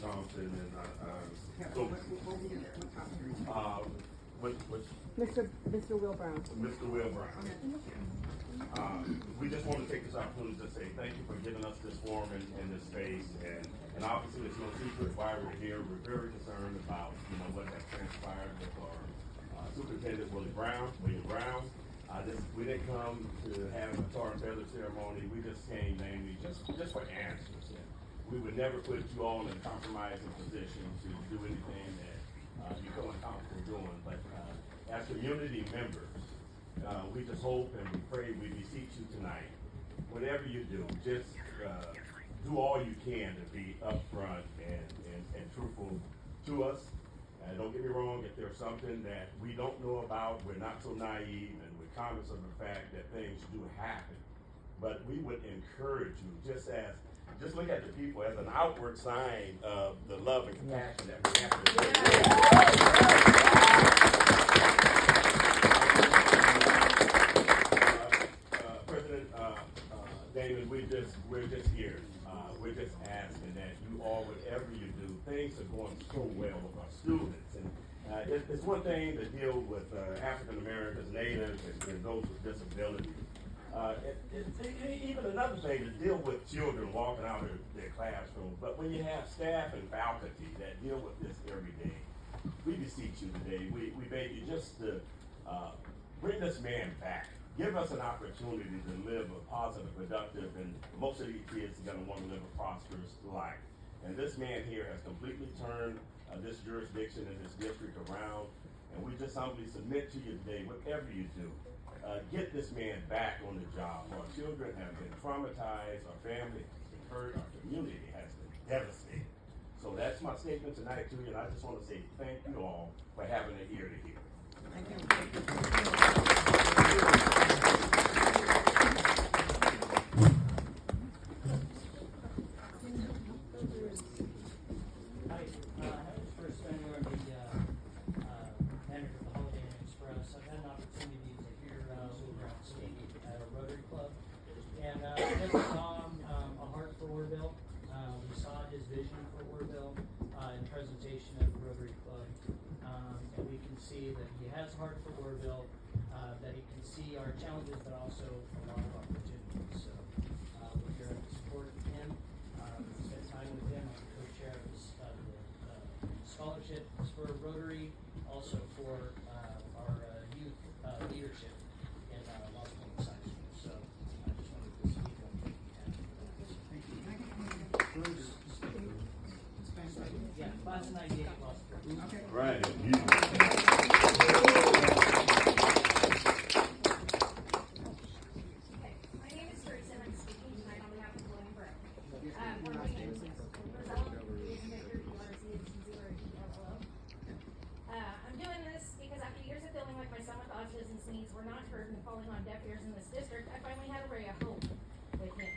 Thompson, and Mr. Will Brown. Mr. Will Brown. We just want to take this opportunity to say thank you for giving us this forum and this space, and obviously it's no secret why we're here. We're very concerned about what has transpired with our Superintendent William Brown. We didn't come to have a tar and feather ceremony. We just came mainly just for answers. We would never put you all in a compromising position to do anything that you feel uncomfortable doing. But as community members, we just hope and we pray, we beseech you tonight, whatever you do, just do all you can to be upfront and truthful to us. Don't get me wrong, if there's something that we don't know about, we're not so naive, and we're conscious of the fact that things do happen. But we would encourage you, just look at the people as an outward sign of the love and compassion that we have to President Damon, we're just here. We're just asking that you all, whatever you do, things are going so well with our students. And it's one thing to deal with African Americans, Natives, and those with disabilities. Even another thing to deal with children walking out of their classroom. But when you have staff and faculty that deal with this every day, we beseech you today. We beg you just to bring this man back. Give us an opportunity to live a positive, productive, and most of these kids are going to want to live a prosperous life. And this man here has completely turned this jurisdiction and this district around. And we just humbly submit to you today, whatever you do, get this man back on the job. Our children have been traumatized, our family has been hurt, our community has been devastated. So that's my statement tonight to you, and I just want to say thank you all for having an ear to hear. Thank you. We saw his vision for Oroville in the presentation of the Rotary Club, and we can see that he has a heart for Oroville, that he can see our challenges, but also a lot of opportunities. So we're here to support him, spend time with him. I'm the co-chair of the scholarships for Rotary, also for our youth leadership in Las Vegas High School. So I just wanted to speak on what he had for that. Yeah, class of 98, class of 3. Okay. Right. My name is Teresa, and I'm speaking tonight on behalf of William Brown. We're meeting I'm doing this because after years of feeling like my son with autism's needs were not heard and falling on deaf ears in this district, I finally had a ray of hope with him.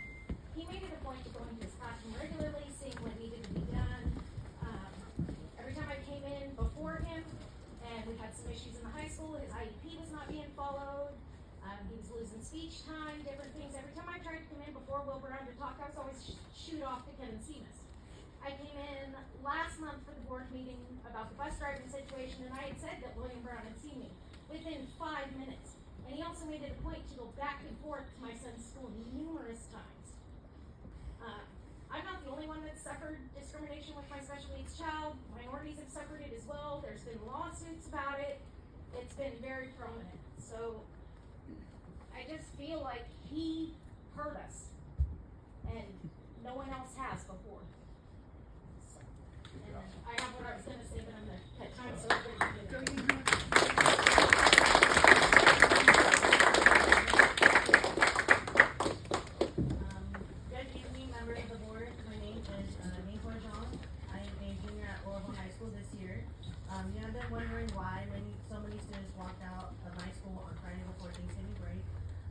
He made it a point to go into his classroom regularly, seeing what needed to be done. Every time I came in before him, and we had some issues in the high school, his IEP was not being followed. He was losing speech time, different things. Every time I tried to come in before Will Brown to talk, I was always shoot off to Kevin Seamus. I came in last month for the board meeting about the bus driving situation, and I had said that William Brown had seen me within 5 minutes. And he also made it a point to go back and forth to my son's school numerous times. I'm not the only one that's suffered discrimination with my special needs child. Minorities have suffered it as well. There's been lawsuits about it. It's been very prominent. So I just feel like he hurt us, and no one else has before. So, and I have what I was going to say, but I'm going to cut time so everybody can get it. Good evening, members of the board. My name is Nicole Jean. I am a junior at Oroville High School this year. I've been wondering why so many students walked out of my school on Friday before Thanksgiving break.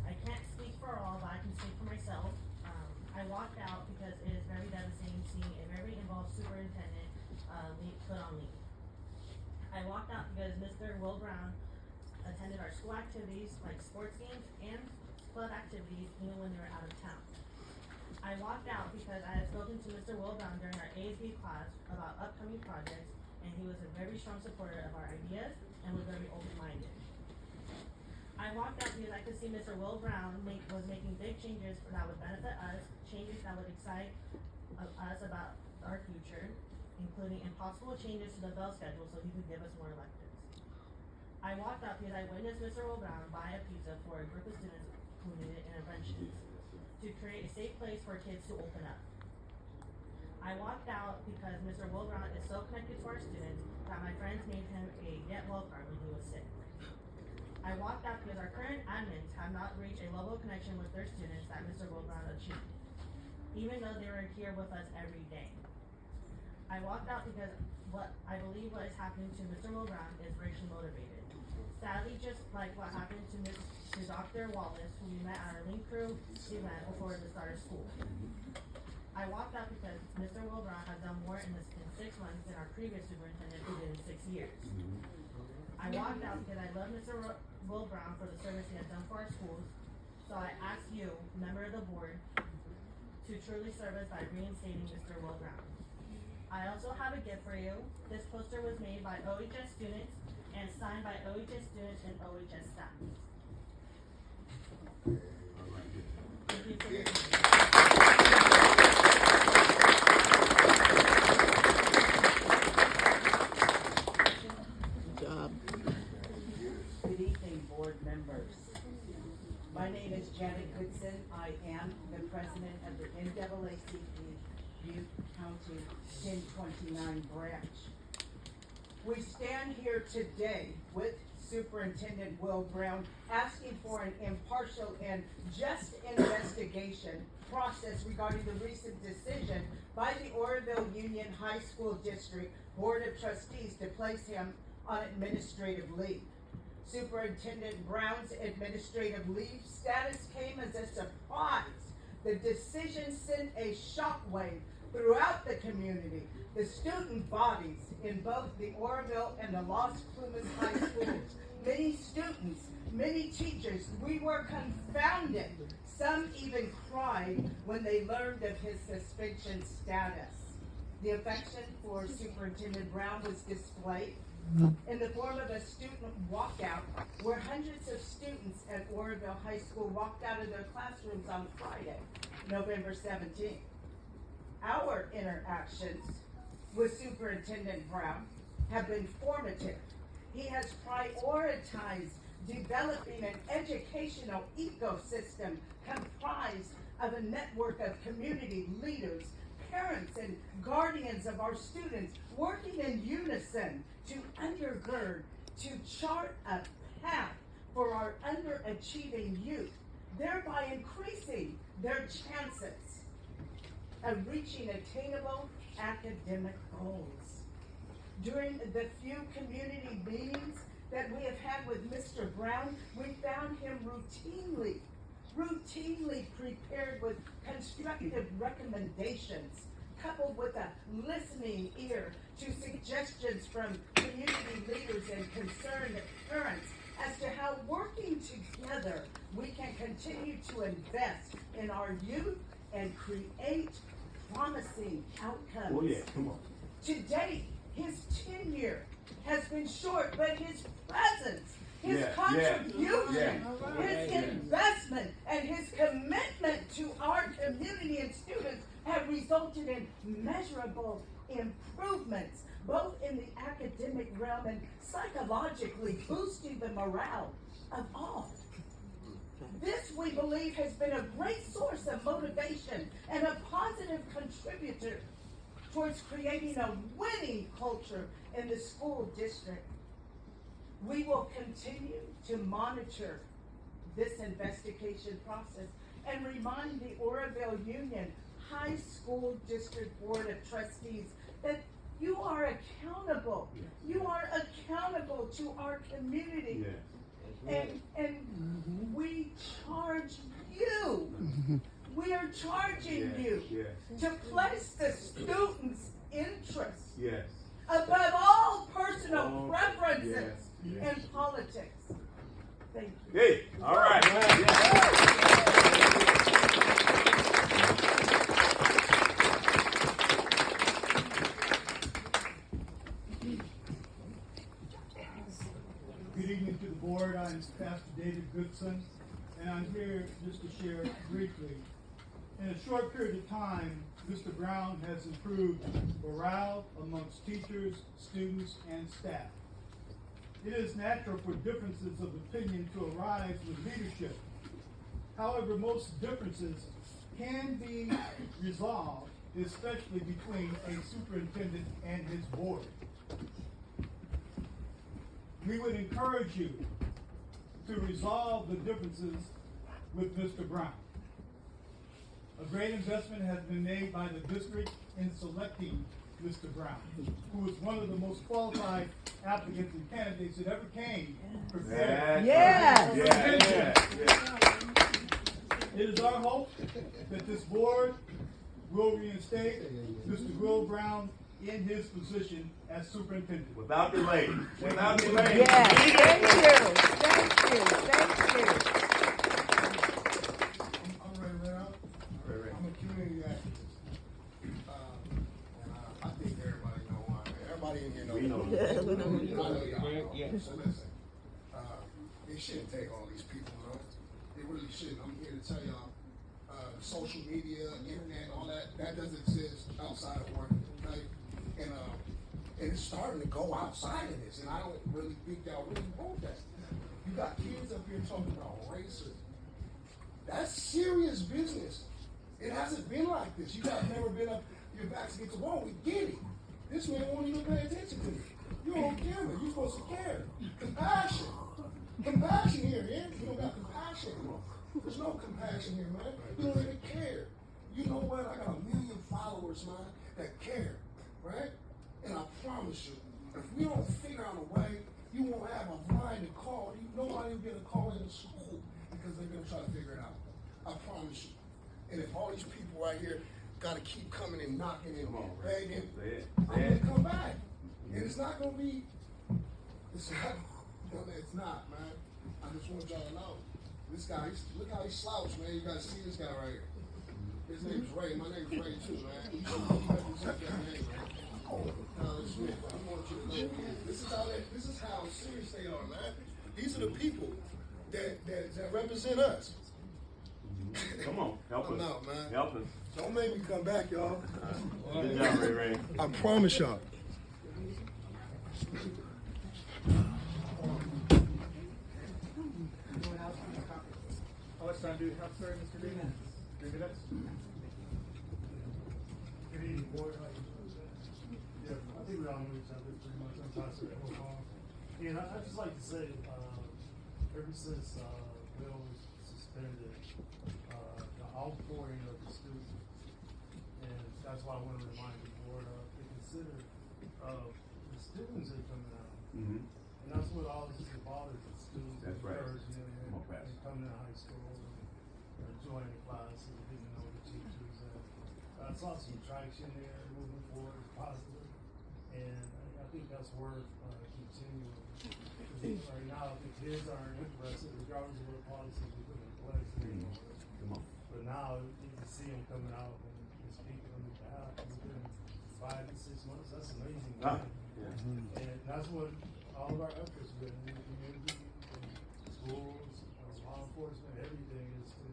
I can't speak for all, but I can speak for myself. I walked out because it is very devastating seeing a very involved superintendent put on leave. I walked out because Mr. Will Brown attended our school activities like sports games and club activities even when they were out of town. I walked out because I had spoken to Mr. Will Brown during our ASB class about upcoming projects, and he was a very strong supporter of our ideas and was very open-minded. I walked out because I could see Mr. Will Brown was making big changes that would benefit us, changes that would excite us about our future, including impossible changes to the bell schedule so he could give us more electives. I walked out because I witnessed Mr. Will Brown buy a pizza for a group of students who needed interventions to create a safe place for kids to open up. I walked out because Mr. Will Brown is so connected to our students that my friends made him a get well card when he was sick. I walked out because our current admins have not reached a level of connection with their students that Mr. Will Brown achieved, even though they were here with us every day. I walked out because what I believe what is happening to Mr. Will Brown is racially motivated. Sadly, just like what happened to Dr. Wallace, who we met at our Link Crew event before the start of school. I walked out because Mr. Will Brown has done more in 6 months than our previous superintendent who did in 6 years. I walked out because I love Mr. Will Brown for the service he has done for our schools, so I ask you, member of the board, to truly serve us by reinstating Mr. Will Brown. I also have a gift for you. This poster was made by OHS students and signed by OHS students and OHS staff. Thank you for listening. Good evening, board members. My name is Janet Goodson. I am the president of the NAACP Butte County 1029 branch. We stand here today with Superintendent Will Brown asking for an impartial and just investigation process regarding the recent decision by the Oroville Union High School District Board of Trustees to place him on administrative leave. Superintendent Brown's administrative leave status came as a surprise. The decision sent a shockwave throughout the community. The student bodies in both the Oroville and the Las Plumas High Schools, many students, many teachers, we were confounded. Some even cried when they learned of his suspension status. The affection for Superintendent Brown was displayed in the form of a student walkout, where hundreds of students at Oroville High School walked out of their classrooms on Friday, November 17th. Our interactions with Superintendent Brown have been formative. He has prioritized developing an educational ecosystem comprised of a network of community leaders, parents, and guardians of our students working in unison to undergird, to chart a path for our underachieving youth, thereby increasing their chances of reaching attainable academic goals. During the few community meetings that we have had with Mr. Brown, we found him routinely prepared with constructive recommendations, coupled with a listening ear to suggestions from community leaders and concerned parents as to how, working together, we can continue to invest in our youth and create promising outcomes. Oh yeah, come on. To date, his tenure has been short, but his presence, his contribution, his investment, and his commitment to our community and students have resulted in measurable improvements, both in the academic realm and psychologically boosting the morale of all. This, we believe, has been a great source of motivation and a positive contributor towards creating a winning culture in the school district. We will continue to monitor this investigation process and remind the Oroville Union High School District Board of Trustees that you are accountable. You are accountable to our community. And we charge you. We are charging you to place the students' interests above all personal preferences and politics. Thank you. Hey, all right. Good evening to the board. I'm Pastor David Goodson, and I'm here just to share briefly. In a short period of time, Mr. Brown has improved morale amongst teachers, students, and staff. It is natural for differences of opinion to arise with leadership. However, most differences can be resolved, especially between a superintendent and his board. We would encourage you to resolve the differences with Mr. Brown. A great investment has been made by the district in selecting Mr. Brown, who is one of the most qualified applicants and candidates that ever came prepared. It is our hope that this board will reinstate Mr. Will Brown in his position as superintendent. Without delay. Without delay. Yes, thank you. I'm Ray Rao. I'm a community activist. I think everybody know who I am. Everybody in here knows. We know. I know y'all know. So listen, it shouldn't take all these people, though. It really shouldn't. I'm here to tell y'all, social media, internet, all that doesn't exist outside of work, okay? And it's starting to go outside of this, and I don't really think y'all really want that. You got kids up here talking about racism. That's serious business. It hasn't been like this. You guys never been up your backs against the wall. We get it. This man won't even pay attention to me. You don't care, man. You're supposed to care. Compassion. Compassion here, man. You don't got compassion. There's no compassion here, man. You don't even care. You know what? I got 1 million followers, man, that care, right? And I promise you, if we don't figure out a way, you won't have a line to call. Nobody will get a call in the school because they're going to try to figure it out. I promise you. And if all these people right here got to keep coming and knocking and begging, I'm going to come back. And it's not going to be, it's not, man. I just want y'all to know. This guy, look how he slouched, man. You guys see this guy right here. His name's Ray. My name's Ray too, man. You should represent that name, man. Smith. I want you to know this is how serious they are, man. These are the people that represent us. Come on, help us. Out, man. Help us. Don't make me come back, y'all. Good job, Ray. I promise y'all. How much time do we have, sir, Mr. Green? 3 minutes? Good evening, board. Yeah, I think we all know each other pretty much. I'm Pastor Will. And I'd just like to say, ever since Will was suspended, the outpouring of the students, and that's why I want to remind the board to consider the students that are coming out. Mm-hmm. And that's what all this is about, is the students. That's right. Encouraging them and coming to high school and joining the classes and getting to know the teachers. I saw some traction there moving forward, positive. And I think that's worth continuing. Right now, the kids aren't interested, regardless of what policies we put in place. Come on. But now you can see them coming out and speaking on their behalf within 5 to 6 months. That's amazing. And that's what all of our efforts with in the community, schools, law enforcement, everything is to,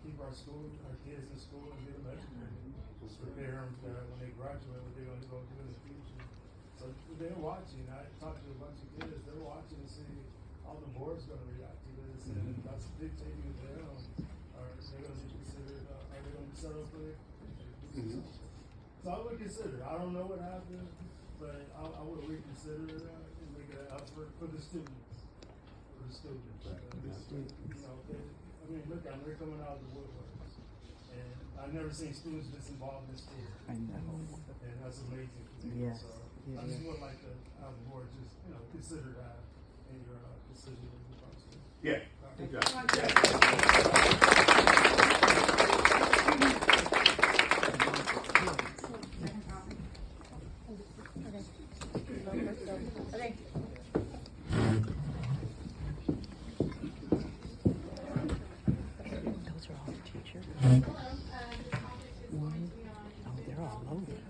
keep our kids in school and get them educated. Just prepare them for when they graduate, what they're going to go do in the future. So they're watching. I talked to a bunch of kids. They're watching to see how the board's going to react to this, and that's dictating to them. Are they going to be considered? Are they going to be set up for it? So I would consider. I don't know what happened, but I would reconsider and make an effort for the students. For the students. Look, they're coming out of the woodworks, and I've never seen students this involved in school. I know. And that's amazing for me. Yes. So I just would like to have the board just, consider that in your decision in the process. Yeah. Good job. Okay. Those are all the teachers. Hello, this topic is going to be on. They're all loaded.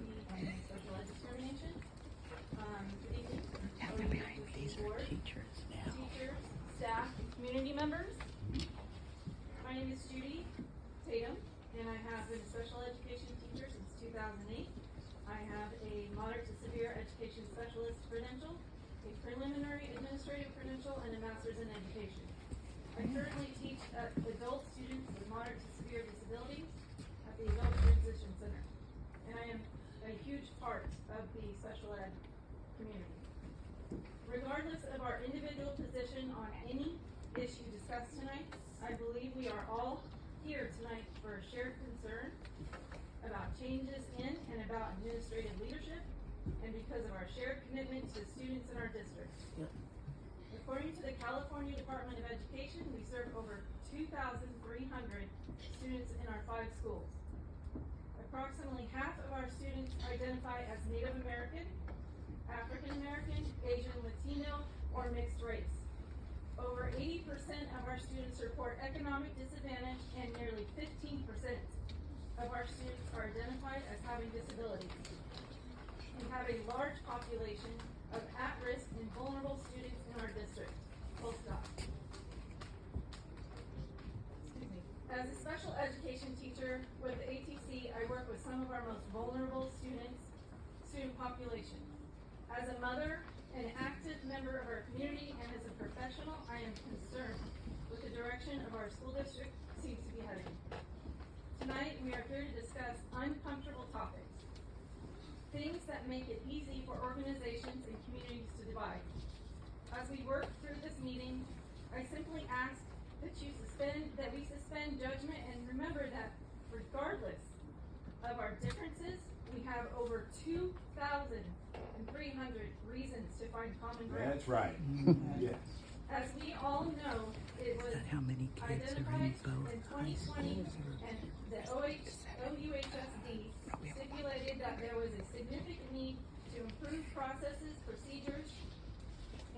Social discrimination. Good evening. These are teachers now. community members. My name is Judy Tatum, and I have been a special education teacher since 2008. I have a moderate to severe education specialist credential, a preliminary administrative credential, and a master's in education. I currently teach adult students with moderate to severe disabilities at the Adult Transition Center, and I am a huge part of the special ed community. Regardless of our individual position on any issue discussed tonight, I believe we are all here tonight for a shared concern about changes in and about administrative leadership, and because of our shared commitment to students in our district. According to the California Department of Education, we serve over 2,300 students in our 5 schools. Approximately half of our students identify as Native American, African American, Asian, Latino, or mixed race. Over 80% of our students report economic disadvantage, and nearly 15% of our students are identified as having disabilities. We have a large population of at-risk and vulnerable students in our district. Full stop. Excuse me. As a special education teacher with the ATC, I work with some of our most vulnerable student population. As a mother, an active member of our community, and as a professional, I am concerned with the direction of our school district seems to be heading. Tonight, we are here to discuss uncomfortable topics. Things that make it easy for organizations and communities to divide. As we work through this meeting, I simply ask that we suspend judgment and remember that regardless of our differences, we have over 2,300 reasons to find common ground. That's right. Yes. As we all know, it was How many kids are in identified both in high 2020, schools or and the OUHSD stipulated that there was a significant need to improve processes, procedures,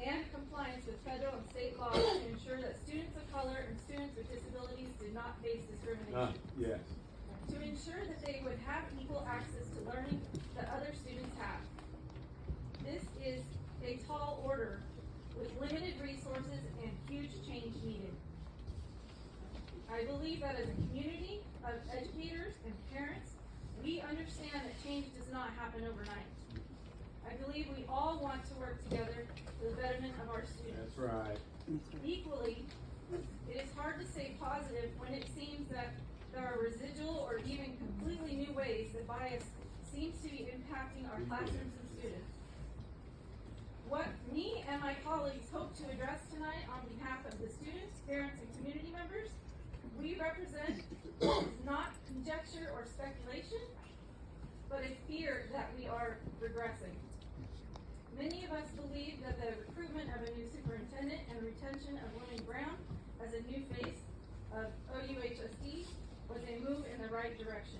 and compliance with federal and state laws to ensure that students of color and students with disabilities did not face discrimination. Yes. To ensure that they would have equal access to learning that other students have. This is a tall order with limited resources and huge change needed. I believe that as a community of educators and parents, we understand that change does not happen overnight. I believe we all want to work together for the betterment of our students. That's right. Equally, it is hard to stay positive when it seems that there are residual or even completely new ways that bias seems to be impacting our classrooms and students. What me and my colleagues hope to address tonight on behalf of the students, parents, and community members we represent is not conjecture or speculation, but a fear that we are regressing. Many of us believe that the recruitment of a new superintendent and retention of William Brown as a new face of OUHSD was a move in the right direction.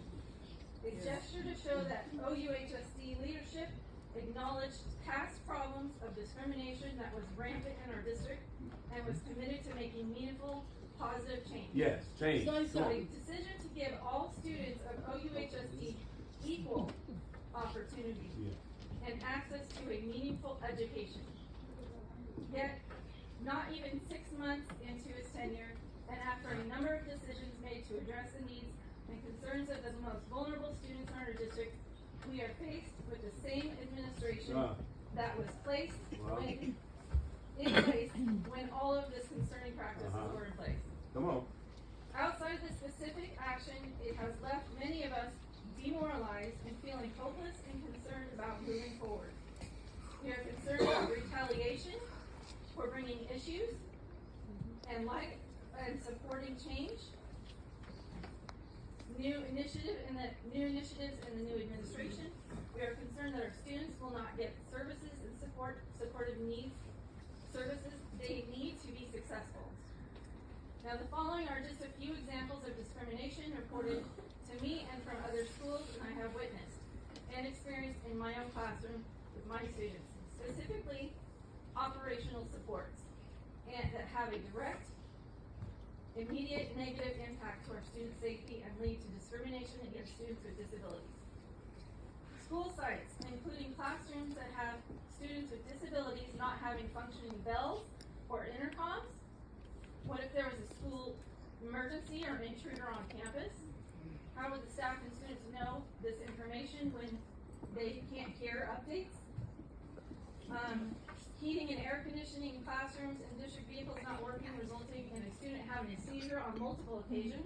A gesture to show that OUHSD leadership acknowledged past problems of discrimination that was rampant in our district and was committed to making meaningful, positive change. Yes, change. A decision to give all students of OUHSD equal opportunity and access to a meaningful education. Yet, not even 6 months into his tenure, and after a number of decisions made to address the needs and concerns of the most vulnerable students in our district, we are faced with the same administration that was placed when all of this concerning practices were in place. Come on. Outside the specific action, it has left many of us demoralized and feeling hopeless and concerned about moving forward. We are concerned about retaliation for bringing issues and supporting change. New initiatives in the new administration. We are concerned that our students will not get services and supportive needs, services they need to be successful. Now, the following are just a few examples of discrimination reported to me and from other schools, and I have witnessed and experienced in my own classroom with my students, specifically operational supports, and that have a direct, immediate negative impact to our student safety and lead to discrimination against students with disabilities. School sites, including classrooms that have students with disabilities not having functioning bells or intercoms, What if there was a school emergency or an intruder on campus? How would the staff and students know this information when they can't hear updates? Heating and air conditioning in classrooms and district vehicles not working, resulting in a student having a seizure on multiple occasions.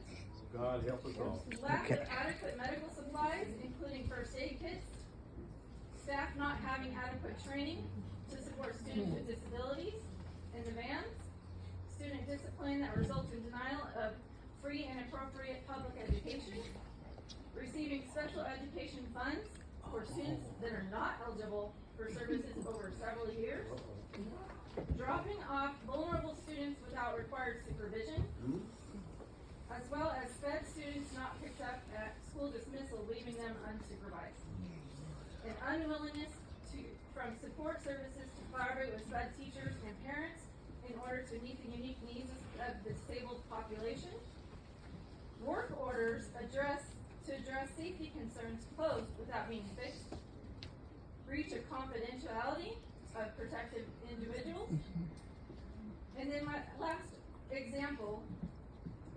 God help us all. Lack of adequate medical supplies, including first aid kits. Staff not having adequate training to support students with disabilities in the vans. Student discipline that results in denial of free and appropriate public education. Receiving special education funds for students that are not eligible for services over several years. Dropping off vulnerable students without required supervision. As well as SPED students not picked up at school dismissal, leaving them unsupervised. An unwillingness from support services to collaborate with SPED teachers and parents in order to meet the unique needs of the disabled population. Work orders to address safety concerns closed without being fixed. Breach of confidentiality of protected individuals. And then my last example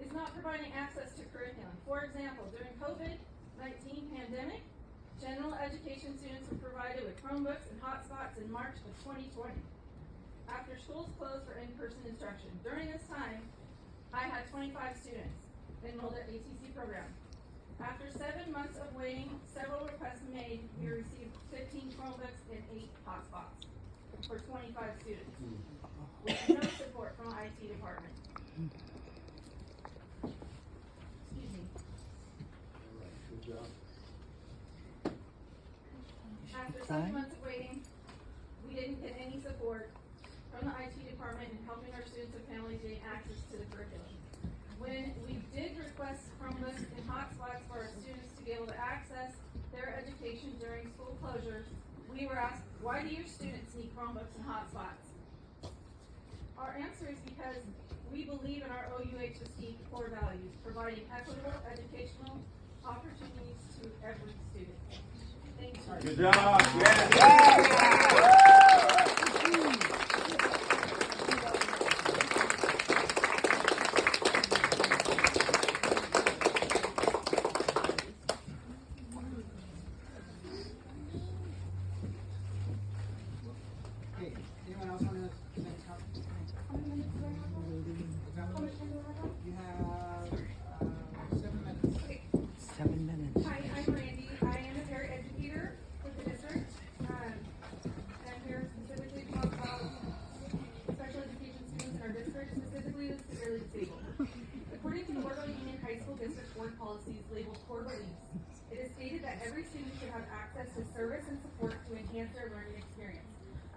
is not providing access to curriculum. For example, during COVID-19 pandemic, general education students were provided with Chromebooks and hotspots in March of 2020. After schools closed for in-person instruction. During this time, I had 25 students enrolled at ATC program. After 7 months of waiting, several requests made, we received 15 Chromebooks and 8 hotspots for 25 students, with no support from the IT department. Excuse me. Good job. After 7 months of waiting, we didn't get any support from the IT department in helping our students and families gain access to the curriculum. When we did request Chromebooks and hotspots for our students to be able to access their education during school closures, we were asked, why do your students need Chromebooks and hotspots? Our answer is because we believe in our OUHSD core values, providing equitable educational opportunities to every student. Thank you. Good job. Yeah. Okay, anyone else on the next topic? You have 7 minutes. 7 minutes. Hi, I'm Randy. I am a paraeducator with the district. I'm here specifically to talk about special education students in our district, specifically the severely disabled. According to the Oroville Union High School District Board policies labeled core beliefs, it is stated that every student should have access to service and support to enhance their learning experience.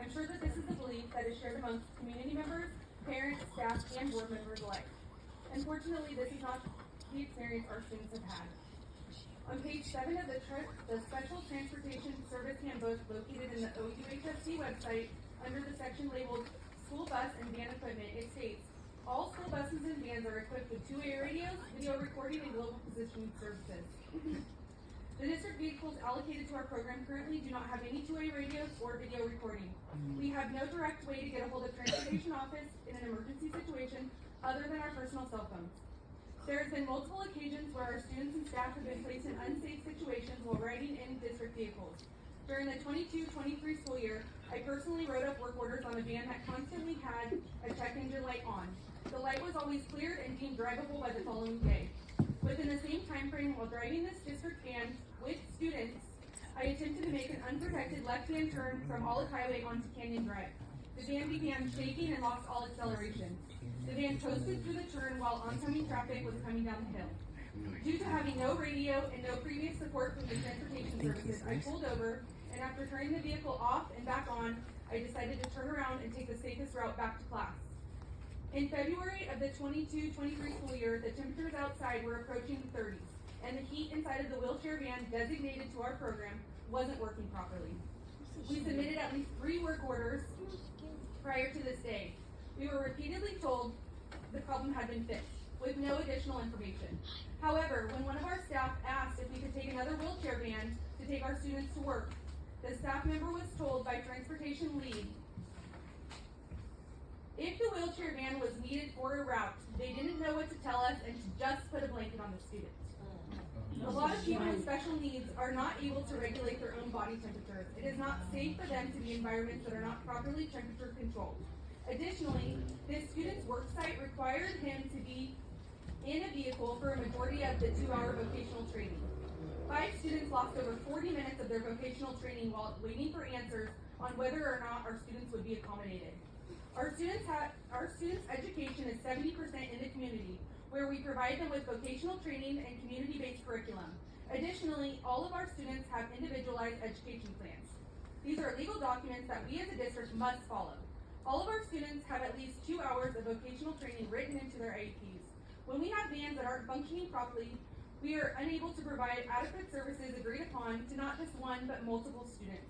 I'm sure that this is a belief that is shared amongst community members, parents, staff, and board members alike. Unfortunately, this is not the experience our students have had. On page 7 of the Special Transportation Service Handbook located in the OUHSD website, under the section labeled School Bus and Van Equipment, it states, all school buses and vans are equipped with two-way radios, video recording, and global positioning services. The district vehicles allocated to our program currently do not have any two-way radios or video recording. We have no direct way to get a hold of transportation office in an emergency situation other than our personal cell phones. There has been multiple occasions where our students and staff have been placed in unsafe situations while riding in district vehicles. During the 22-23 school year, I personally wrote up work orders on a van that constantly had a check engine light on. The light was always cleared and deemed drivable by the following day. Within the same time frame, while driving this district van with students, I attempted to make an unprotected left-hand turn from Olive Highway onto Canyon Drive. The van began shaking and lost all acceleration. The van coasted through the turn while oncoming traffic was coming down the hill. Due to having no radio and no previous support from the transportation services, I pulled over, and after turning the vehicle off and back on, I decided to turn around and take the safest route back to class. In February of the 22-23 school year, the temperatures outside were approaching the 30s, and the heat inside of the wheelchair van designated to our program wasn't working properly. We submitted at least 3 work orders prior to this day. We were repeatedly told the problem had been fixed, with no additional information. However, when one of our staff asked if we could take another wheelchair van to take our students to work, the staff member was told by transportation lead If the wheelchair van was needed for a route, they didn't know what to tell us and to just put a blanket on the student. A lot of people with special needs are not able to regulate their own body temperatures. It is not safe for them to be in environments that are not properly temperature controlled. Additionally, this student's work site required him to be in a vehicle for a majority of the 2-hour vocational training. 5 students lost over 40 minutes of their vocational training while waiting for answers on whether or not our students would be accommodated. Our students' education is 70% in the community, where we provide them with vocational training and community-based curriculum. Additionally, all of our students have individualized education plans. These are legal documents that we as a district must follow. All of our students have at least 2 hours of vocational training written into their IEPs. When we have vans that aren't functioning properly, we are unable to provide adequate services agreed upon to not just one, but multiple students.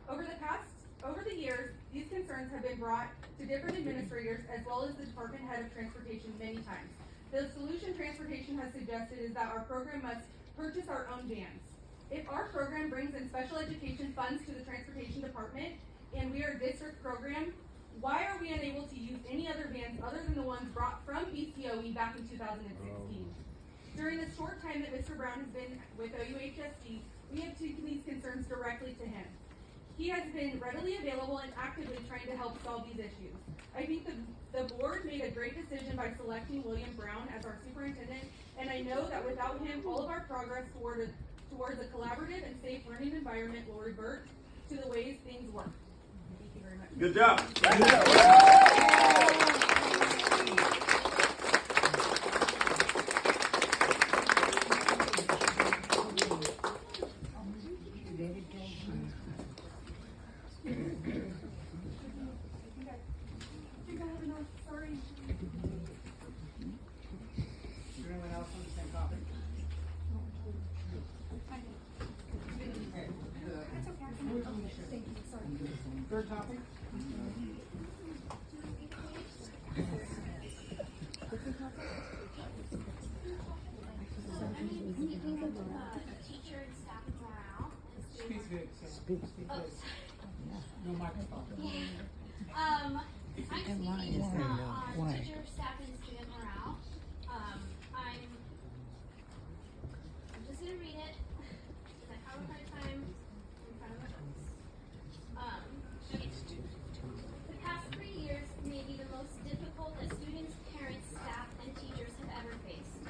Over the years, these concerns have been brought to different administrators as well as the department head of transportation many times. The solution transportation has suggested is that our program must purchase our own vans. If our program brings in special education funds to the transportation department and we are a district program, why are we unable to use any other vans other than the ones brought from BCOE back in 2016? During the short time that Mr. Brown has been with OUHSD, we have taken these concerns directly to him. He has been readily available and actively trying to help solve these issues. I think the board made a great decision by selecting William Brown as our superintendent, and I know that without him, all of our progress towards a collaborative and safe learning environment will revert to the ways things work. Thank you very much. Good job. Anyone else on the same topic? Third topic? Speaking of teacher and staff morale. Speak big, speak big. No microphone. I'm And why speaking is there no- on why? teacher, staff, and student morale. I'm just gonna read it because I have a hard time in front of my books. The past 3 years may be the most difficult that students, parents, staff, and teachers have ever faced.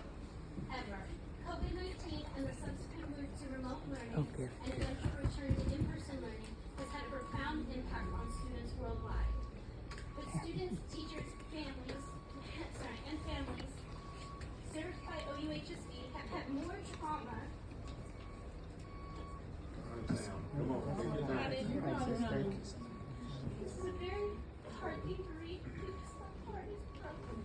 Ever. COVID-19 and the subsequent move to remote learning Okay. and eventual return to in-person learning has had a profound impact on students worldwide. But students, teachers, families, and families served by OUHSD have had more trauma. Come on. This is a very hard thing to read because my heart is broken.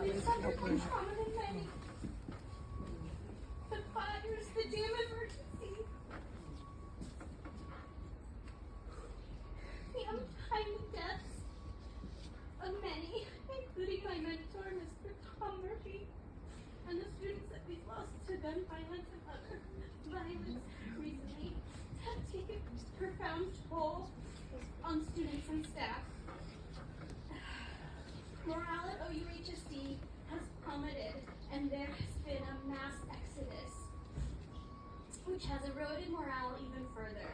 We've suffered more trauma than many. The fires, the dam emergency, the untimely deaths of many, including my mentor, Mr. Tom Murphy, and the students that we've lost to gun violence and other violence recently have taken a profound toll on students and staff. Morale at OUHSD has plummeted, and there has been a mass exodus, which has eroded morale even further.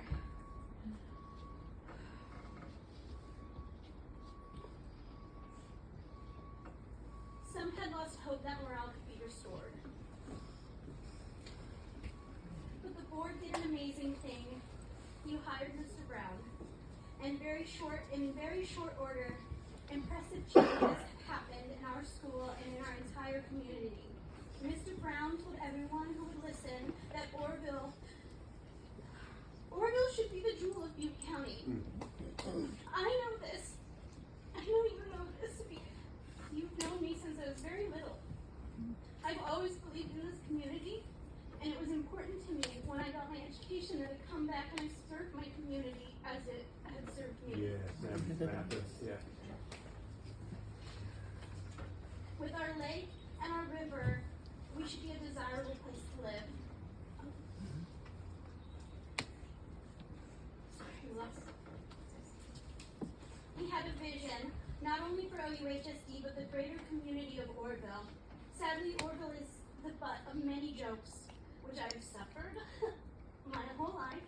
Some had lost hope that morale could be restored. But the board did an amazing thing. You hired Mr. Brown, and in very short order, impressive changes have happened in our school and in our entire community. Mr. Brown told everyone who would listen that Oroville should be the jewel of Butte County. I know this. I know you know this because you've known me since I was very little. I've always believed in this community, and it was important to me when I got my education that I come back and I serve my community as it had served me. Yeah, Samantha, yeah. With our lake and our river, we should be a desirable place to live. jokes, which I've suffered my whole life,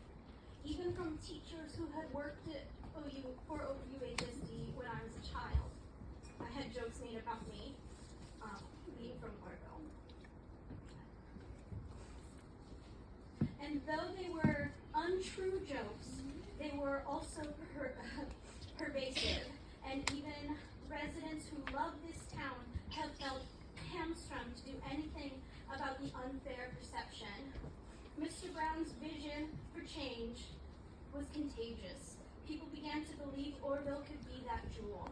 even from teachers who had worked at OUHSD when I was a child. I had jokes made about me, being from Oroville. And though they were untrue jokes, they were also pervasive, and even residents who love this town have felt hamstrung to do anything about the unfair perception. Mr. Brown's vision for change was contagious. People began to believe Oroville could be that jewel.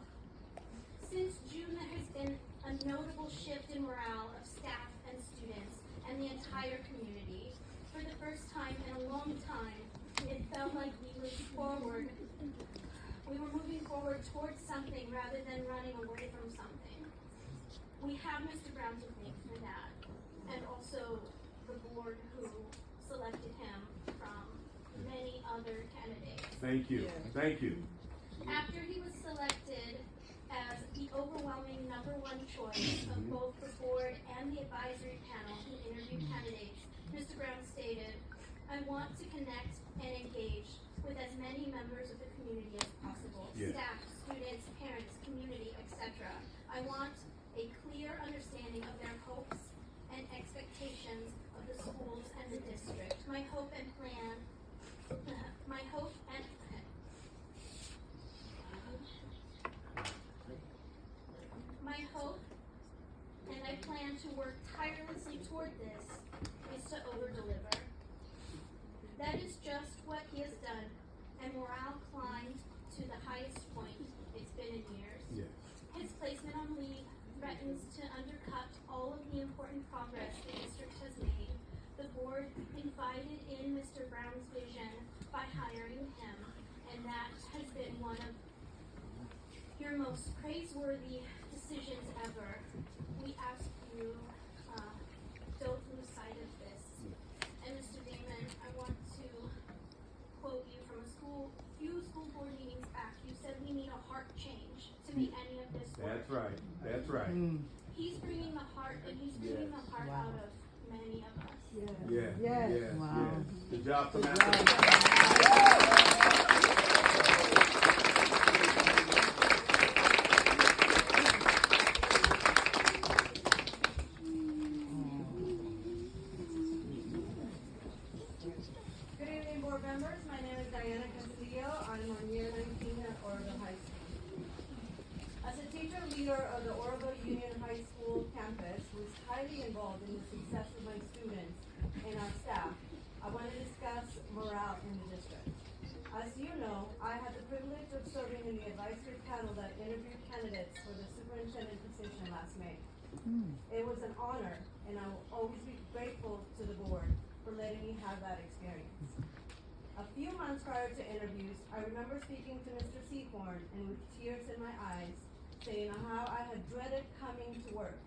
Since June, there has been a notable shift in morale of staff and students and the entire community. For the first time in a long time, it felt like we were moving forward towards something rather than running away from something. We have Mr. Brown to thank for that, and also the board who selected him from many other candidates. Thank you. Thank you. After he was selected as the overwhelming #1 choice of both the board and the advisory panel who interviewed candidates, Mr. Brown stated, "I want to connect and engage with as many members of the community as possible, Yes. staff, students, parents, community, etc. I want a clear understanding of their hopes and expectations of the schools and the district. My hope and I plan to work tirelessly toward this is to over-deliver." That is just what he has done, and morale climbed to the highest point it's been in years. Yes. His placement on leave threatens to undercut all of the important progress the district has made. The board invited in Mr. Brown's vision by hiring him, and that has been one of your most praiseworthy decisions ever. We ask you, don't lose sight of this. And Mr. Damon, I want to quote you from a few school board meetings back. You said we need a heart change to make any of this work. That's right. That's right. He's bringing the heart, and he's bringing the heart out of many of us. Yeah. Yes. Yes. Wow. Yes. Good job, Good Samantha. Good evening, board members. My name is Diana Castillo. I'm on year 19 at Oroville High School. As a teacher leader of the Oroville Union High School campus, who is highly involved in the success of my students and our staff, I want to discuss morale in the district. As you know, I had the privilege of serving in the advisory panel that interviewed candidates for the superintendent position last May. It was an honor, and I will always be grateful to the board for letting me have that experience. A few months prior to interviews, I remember speaking to Mr. Seahorn and with tears in my eyes, saying how I had dreaded coming to work,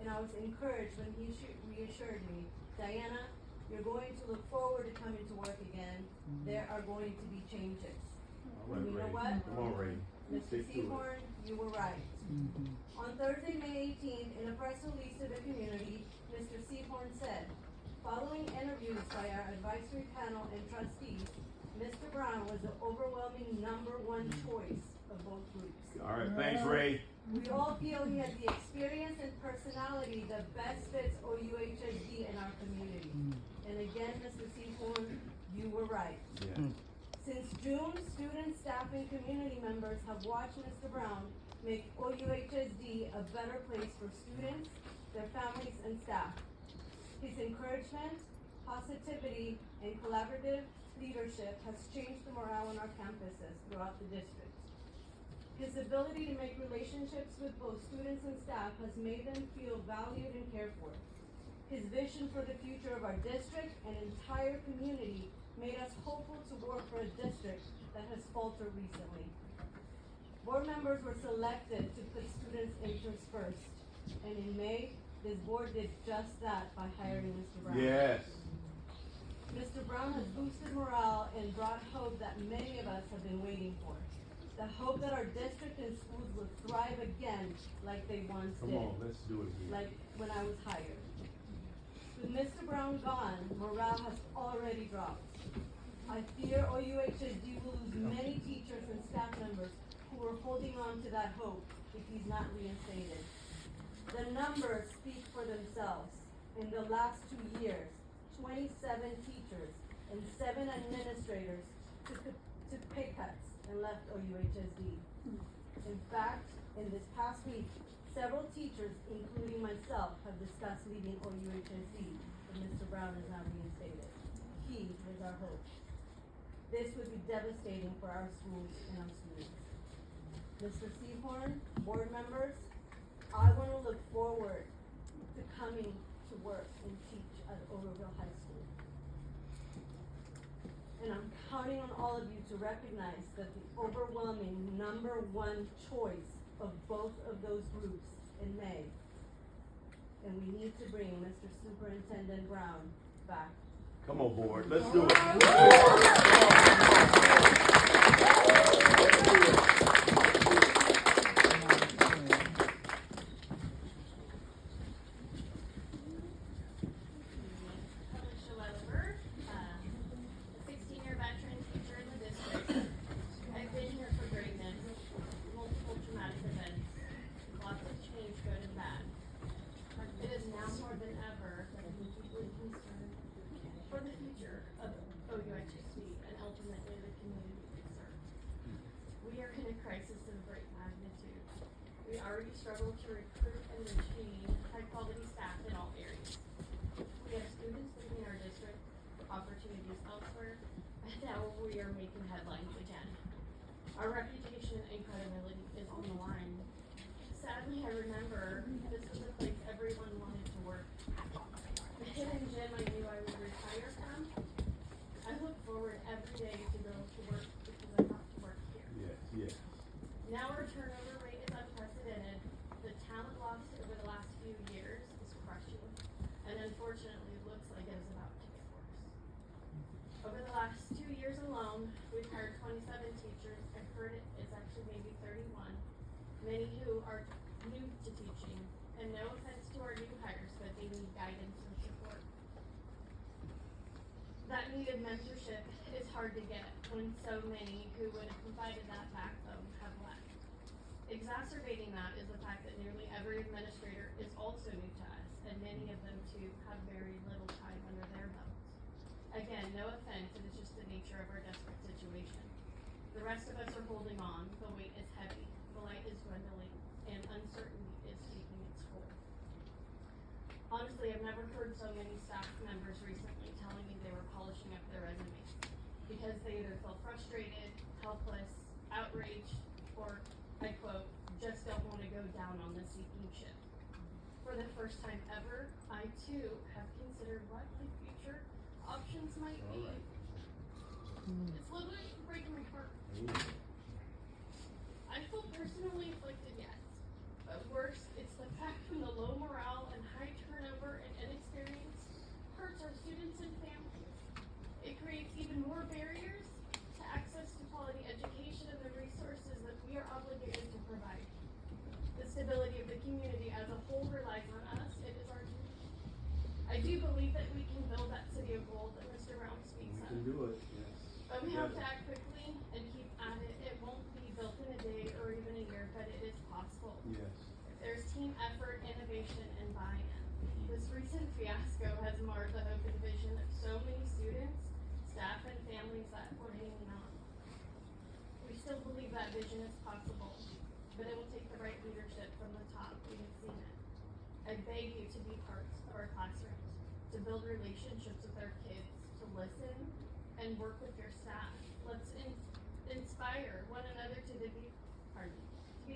and I was encouraged when he reassured me, "Diana, you're going to look forward to coming to work again. There are going to be changes." All right, And you know Ray. what? Come on, Ray. Mr. Stick to it. Seahorn, you were right. On Thursday, May 18th, in a press release to the community, Mr. Seahorn said, "Following interviews by our advisory panel and trustees, Mr. Brown was the overwhelming #1 choice of both groups. All right. Thanks, Ray. We all feel he has the experience and personality that best fits OUHSD in our community." And again, Mr. Seahorn, you were right. Yeah. Since June, students, staff, and community members have watched Mr. Brown make OUHSD a better place for students, their families, and staff. His encouragement, positivity, and collaborative leadership has changed the morale on our campuses throughout the district. His ability to make relationships with both students and staff has made them feel valued and cared for. His vision for the future of our district and entire community made us hopeful to work for a district that has faltered recently. Board members were selected to put students' interests first, and in May, this board did just that by hiring Mr. Brown. Yes. Mr. Brown has boosted morale and brought hope that many of us have been waiting for. The hope that our district and schools will thrive again like they once Come did, on. Let's do it here. like when I was hired. With Mr. Brown gone, morale has already dropped. I fear OUHSD will lose many teachers and staff members who are holding on to that hope if he's not reinstated. The numbers speak for themselves. In the last 2 years, 27 teachers and 7 administrators took pay cuts and left OUHSD. In fact, in this past week, several teachers, including myself, have discussed leaving OUHSD if Mr. Brown is not reinstated. He was our hope. This would be devastating for our schools and our students. Mr. Seahorn, board members, I want to look forward to coming to work and teach at Oroville High School. And I'm counting on all of you to recognize that the overwhelming #1 choice of both of those groups in May. And we need to bring Mr. Superintendent Brown back. Come on, board, let's do it. Alicia Weatherberg, a 16-year veteran teacher in the district. I've been here for greatness, multiple traumatic events, lots of change, good and bad. It is now more than ever that I'm deeply concerned for the future of OUHSD and ultimately the community we serve. We are in a crisis of great magnitude. We already struggle to recruit and retain high-quality staff in all areas. We have students leaving our district, opportunities elsewhere, and now we are making headlines again. Our reputation and credibility is on the line. Sadly, I remember this was a place everyone wanted to work. The hidden gem I knew I would retire from. I look forward every day to go to work because I have to work here. Yes, yes. Now our turnover rate is unprecedented. The talent lost over the last few years is crushing, and unfortunately it looks like it is about to get worse. Over the last 2 years alone, we've hired 27 teachers. I've heard it's actually maybe 31, many who are new to teaching, and no offense to our new hires, but they need guidance and support. That needed mentorship is hard to get when so many who would have provided that backbone have left. Exacerbating that is the fact that nearly every administrator is also new to us, and many of them too have very little time under their belts. Again, no offense, it is just the nature of our desperate situation. The rest of us are holding on, the weight is heavy, the light is dwindling, and uncertainty is taking its toll. Honestly, I've never heard so many staff members recently telling me they were polishing up their resumes because they either feel frustrated, helpless, outraged, or, I quote, just don't want to go down on the sinking ship. For the first time ever, I too have considered what my future options might be. It's literally breaking my heart. I feel personally afflicted, yes, but worse, it's the fact when the low morale and high turnover and inexperience hurts our students and families. It creates even more barriers to access to quality education and the resources that we are obligated to provide. The stability of the community as a whole relies on us. It is our duty. I do believe that we can build that city of gold that Mr. Brown speaks of. We can do it, yes. But we have to act quickly and keep at it. It won't be built in a day or even a year, but it is possible. Yes. There's team effort, innovation, and buy-in. This recent fiasco has marred the hope and vision of so many students, staff, and families that were hanging on. We still believe that vision is possible, but it will take the right leadership from the top. We have seen it. I beg you to be parts of our classrooms, to build relationships with our kids, to listen and work with your staff. Let's inspire one another to be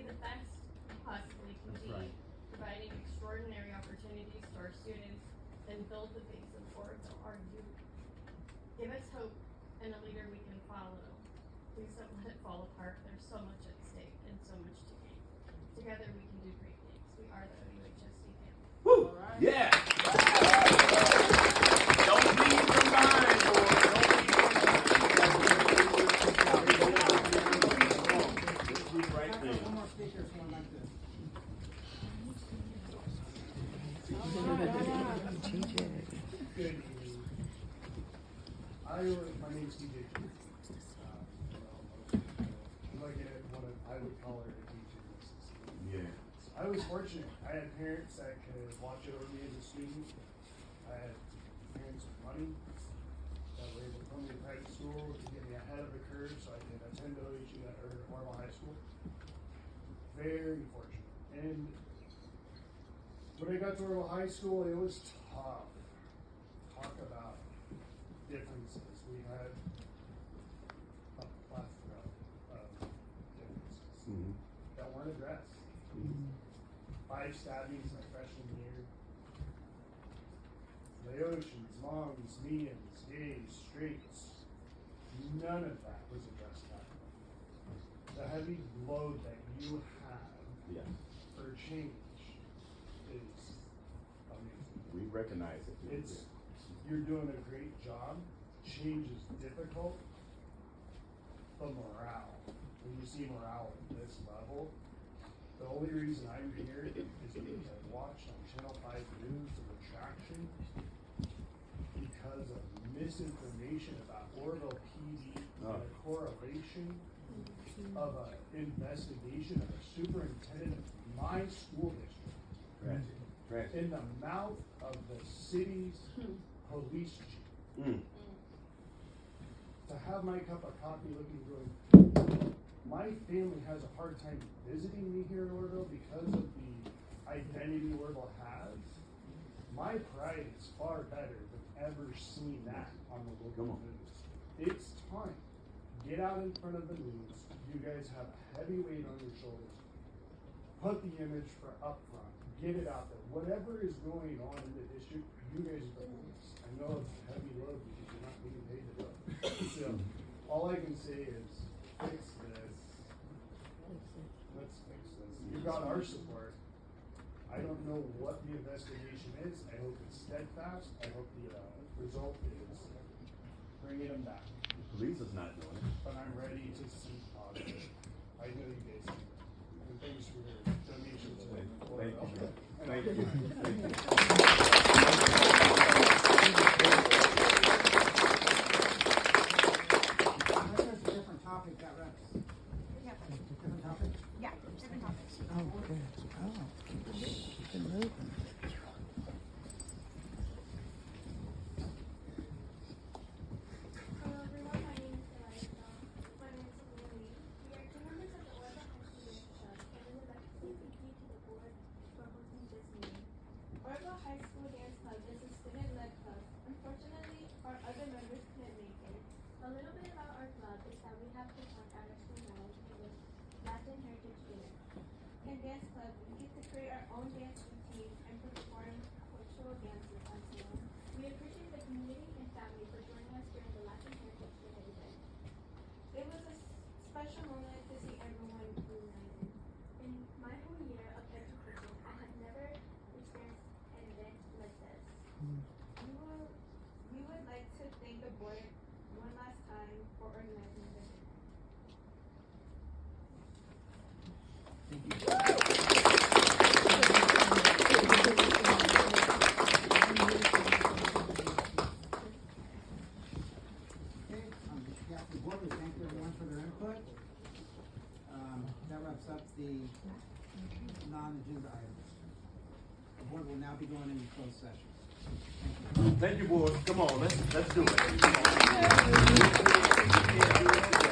the best we possibly can That's be, right. providing extraordinary opportunities to our students and build the base of Oroville, our youth. Give us hope and a leader we can follow. Please don't let it fall apart. There's so much at stake and so much to gain. Together we can do great things. We are the OUHSD family. Woo! Yeah! Don't leave them behind, boys. Just do the right thing. One more speaker, someone like this. TJ. Good evening. My name's TJ. I'm like I would call her a teacher. Yeah. I was fortunate. I had parents that could watch over me as a student. I had parents with money that were able to put me in private school to get me ahead of the curve so I could attend OHU or Oroville High School. Very fortunate. And when I got to Oroville High School, it was tough. Talk about differences. We had a plethora of differences that weren't addressed. 5 stabbings my freshman year. Laotians, moms, Mians, gays, straights. None of that was addressed back then. The heavy load that you have for change is amazing. We recognize it. You're doing a great job. Change is difficult, but morale. When you see morale at this level, the only reason I'm here is because I watched on Channel 5 News the retraction because of misinformation about Oroville PD and a correlation of an investigation of a superintendent of my school district in the mouth of the city's police chief. To have my cup of coffee looking good. My family has a hard time visiting me here in Oroville because of the identity Oroville has. My pride is far better than ever seeing that on the local news. It's time. Get out in front of the news. You guys have a heavy weight on your shoulders. Put the image for up front. Get it out there. Whatever is going on in the district, you guys are the voice. I know it's a heavy load because you're not being paid to do it. So all I can say is fix this. Let's fix this. You've got our support. I don't know what the investigation is. I hope it's steadfast. I hope the result is bringing them back. The police is not doing it. But I'm ready to see positive. I know you guys can. And thanks for your donation to Thank you. Thank you. That's a different topic, that wraps. Different topic? Oh, good. Oh, keep it moving. Hello everyone, my name is Eliza. My name is Lily. We are 2 members of the Oroville High School Dance Club, and we would like to say thank you to the board for hosting this meeting. Oroville High School Dance Club is a student-led club. Unfortunately, our other members couldn't make it. A little bit about our club is that we have performed at our school now with Latin Heritage Dinner. In Dance Club, we get to create our own dance routine and perform cultural dances as well. We appreciate the community and family for joining us during the Latin Heritage Dinner event. It was a special moment to see everyone united. In my whole year of education, I had never experienced an event like this. We would like to thank the board one last time for organizing this event. Okay, on behalf of the board, we thank everyone for their input. That wraps up the non-agenda items. The board will now be going into closed session. Thank you, board. Come on, let's do it.